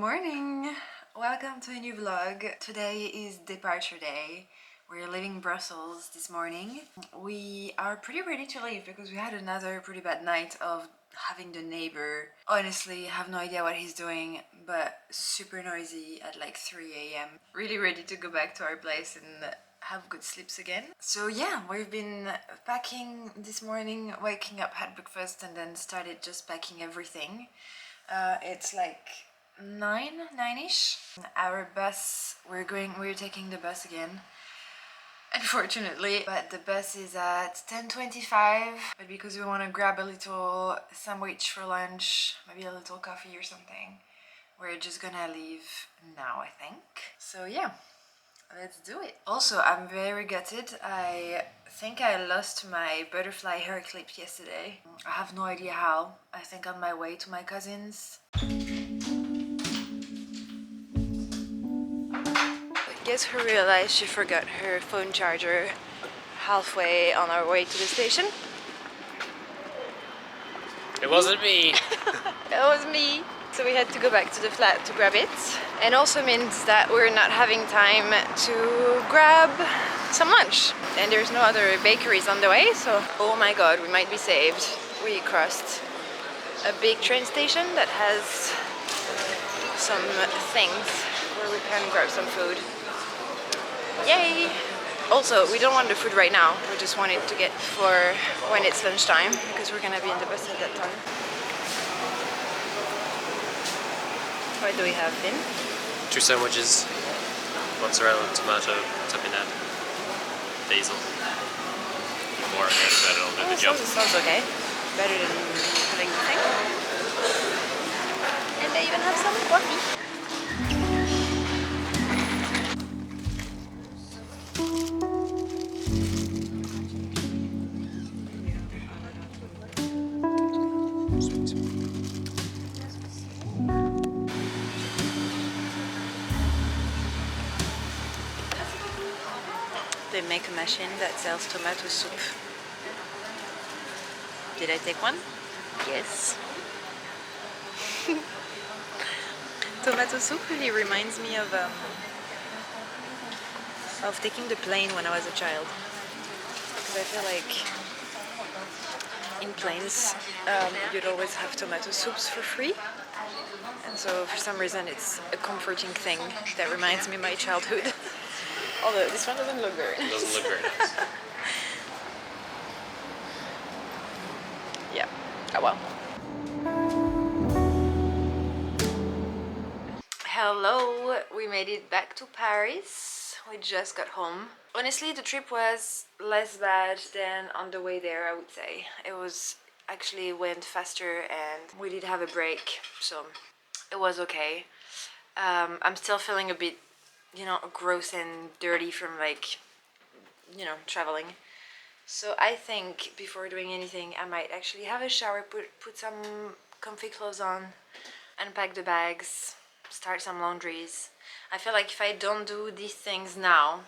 morning! Welcome to a new vlog. Today is departure day. We're leaving Brussels this morning. We are pretty ready to leave because we had another pretty bad night of having the neighbor. Honestly, I have no idea what he's doing, but super noisy at like 3 a.m. Really ready to go back to our place and have good sleeps again. So yeah, we've been packing this morning, waking up, had breakfast, and then started just packing everything. It's like 9-ish. Our bus, we're taking the bus again, unfortunately, but the bus is at 10:25. But because we want to grab a little sandwich for lunch, maybe a little coffee or something, we're just gonna leave now, I think. So yeah, let's do it. Also, I'm very gutted. I think I lost my butterfly hair clip yesterday. I have no idea how. I think on my way to my cousin's. Guess who realized she forgot her phone charger halfway on our way to the station? It wasn't me! It was me! So we had to go back to the flat to grab it. And also means that we're not having time to grab some lunch. And there's no other bakeries on the way, so oh my god, we might be saved. We crossed a big train station that has some things where we can grab some food. Yay! Also, we don't want the food right now. We just want it to get for when it's lunchtime because we're gonna be in the bus at that time. What do we have, Finn? 2 sandwiches, mozzarella, tomato, tapenade, basil. More of it, but it'll do the job. Sounds okay. Better than having nothing. And they even have some coffee. They make a machine that sells tomato soup. Did I take one? Yes. Tomato soup really reminds me of taking the plane when I was a child. Because I feel like in planes you'd always have tomato soups for free. And so for some reason it's a comforting thing that reminds me of my childhood. Although this one doesn't look very nice. It doesn't look very nice. Yeah. Oh well. Hello, we made it back to Paris. We just got home. Honestly, the trip was less bad than on the way there, I would say. It was actually went faster and we did have a break, so it was okay. I'm still feeling a bit, gross and dirty from traveling. So I think before doing anything, I might actually have a shower, put some comfy clothes on, unpack the bags, start some laundries. I feel like if I don't do these things now,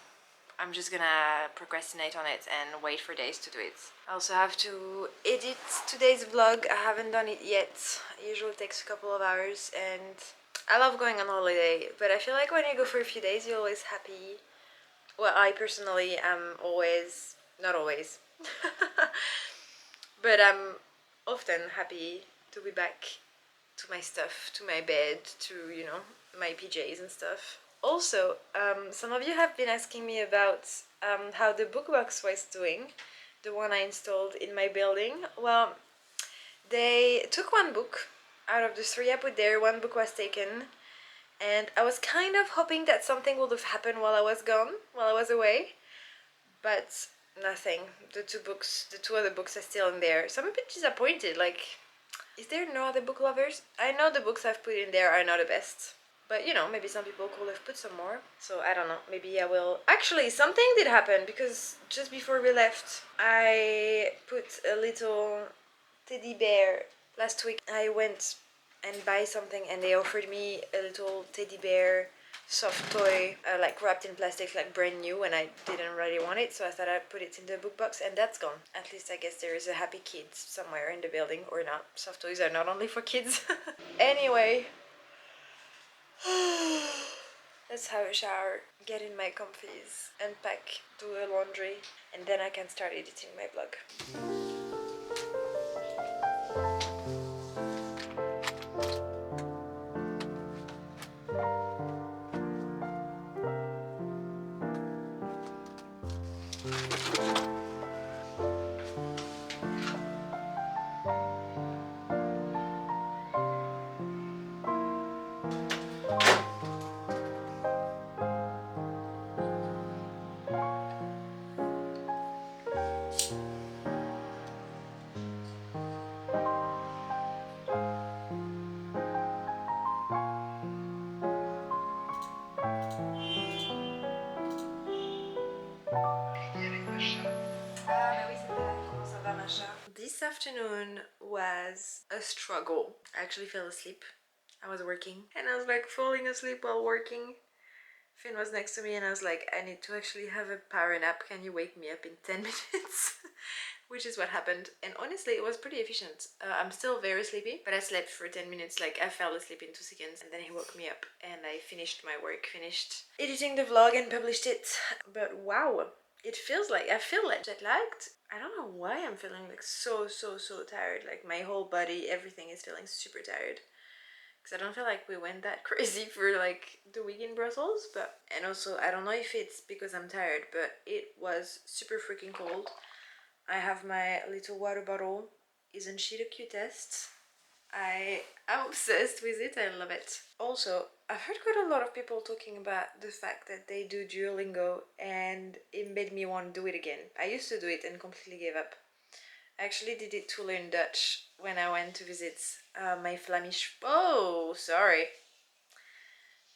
I'm just gonna procrastinate on it and wait for days to do it. I also have to edit today's vlog. I haven't done it yet. It usually takes a couple of hours and I love going on holiday, but I feel like when you go for a few days, you're always happy. Well, I personally am always, not always, but I'm often happy to be back to my stuff, to my bed, to, my PJs and stuff. Also, some of you have been asking me about how the bookbox was doing, the one I installed in my building. Well, they took one book out of the 3 I put there. One book was taken, and I was kind of hoping that something would have happened while I was gone, while I was away, but nothing. The 2 other books are still in there, so I'm a bit disappointed. Like, is there no other book lovers? I know the books I've put in there are not the best, but maybe some people could have put some more, so I don't know, maybe I will. Actually, something did happen, because just before we left, I put a little teddy bear. Last week I went and buy something and they offered me a little teddy bear soft toy, like wrapped in plastic, like brand new, and I didn't really want it, so I thought I'd put it in the book box, and that's gone. At least I guess there is a happy kid somewhere in the building, or not. Soft toys are not only for kids. Anyway, Let's have a shower, get in my comfies, unpack, do a laundry, and then I can start editing my vlog. This afternoon was a struggle. I actually fell asleep. I was working and I was like falling asleep while working. Finn was next to me and I was like, I need to actually have a power nap. Can you wake me up in 10 minutes? Which is what happened. And honestly, it was pretty efficient. I'm still very sleepy, but I slept for 10 minutes. Like, I fell asleep in 2 seconds and then he woke me up and I finished my work, finished editing the vlog and published it. But wow, it feels like, I feel like jet lagged. I don't know why I'm feeling like so tired. Like my whole body, everything is feeling super tired. Because I don't feel like we went that crazy for like the week in Brussels, but and also I don't know if it's because I'm tired, but it was super freaking cold. I have my little water bottle. Isn't she the cutest? I'm obsessed with it. I love it. Also, I've heard quite a lot of people talking about the fact that they do Duolingo and it made me want to do it again. I used to do it and completely gave up. I actually did it to learn Dutch when I went to visit my Flemish. Oh, sorry.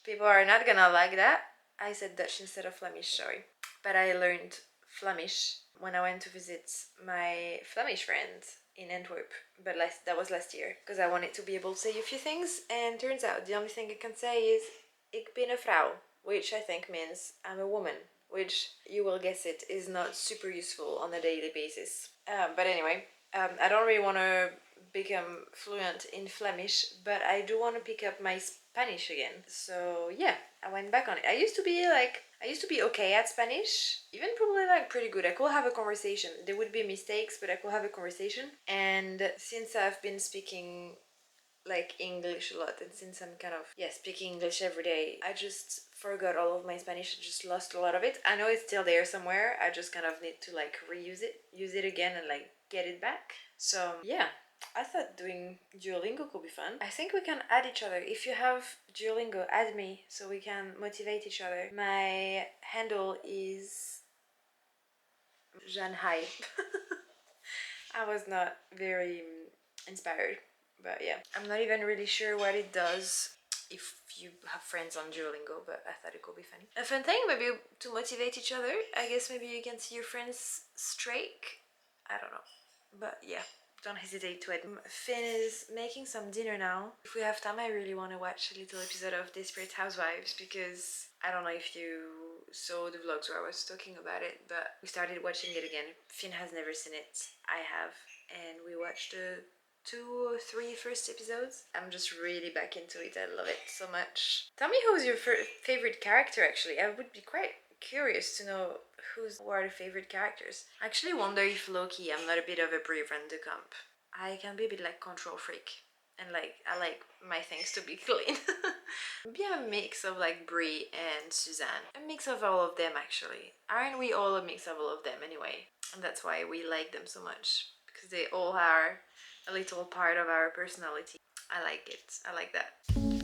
People are not gonna like that. I said Dutch instead of Flemish, sorry. But I learned Flemish when I went to visit my Flemish friend in Antwerp. But that was last year because I wanted to be able to say a few things. And turns out the only thing I can say is Ik ben een vrouw, which I think means I'm a woman, which you will guess it is not super useful on a daily basis. But anyway, I don't really want to become fluent in Flemish, but I do want to pick up my Spanish again. So yeah, I went back on it. I used to be okay at Spanish, even probably like pretty good. I could have a conversation. There would be mistakes, but I could have a conversation. And since I've been speaking like English a lot, and since I'm kind of speaking English every day, I just forgot all of my Spanish. I just lost a lot of it. I know it's still there somewhere. I just kind of need to like reuse it, use it again, and like get it back. So yeah, I thought doing Duolingo could be fun. I think we can add each other. If you have Duolingo, add me so we can motivate each other. My handle is Janhai. I was not very inspired, but yeah. I'm not even really sure what it does if you have friends on Duolingo, but I thought it could be funny. A fun thing, maybe to motivate each other. I guess maybe you can see your friends streak. I don't know. But yeah, don't hesitate to admit. Finn is making some dinner now. If we have time, I really want to watch a little episode of Desperate Housewives because I don't know if you saw the vlogs where I was talking about it, but we started watching it again. Finn has never seen it. I have. And we watched the 2 or 3 first episodes. I'm just really back into it. I love it so much. Tell me who's your favorite character actually. I would be quite curious to know who are the favorite characters. I actually wonder if Loki, I'm not a bit of a brave run de camp. I can be a bit like control freak. And like, I like my things to be clean. Maybe a mix of like Brie and Suzanne. A mix of all of them actually. Aren't we all a mix of all of them anyway? And that's why we like them so much. Because they all are a little part of our personality. I like it. I like that.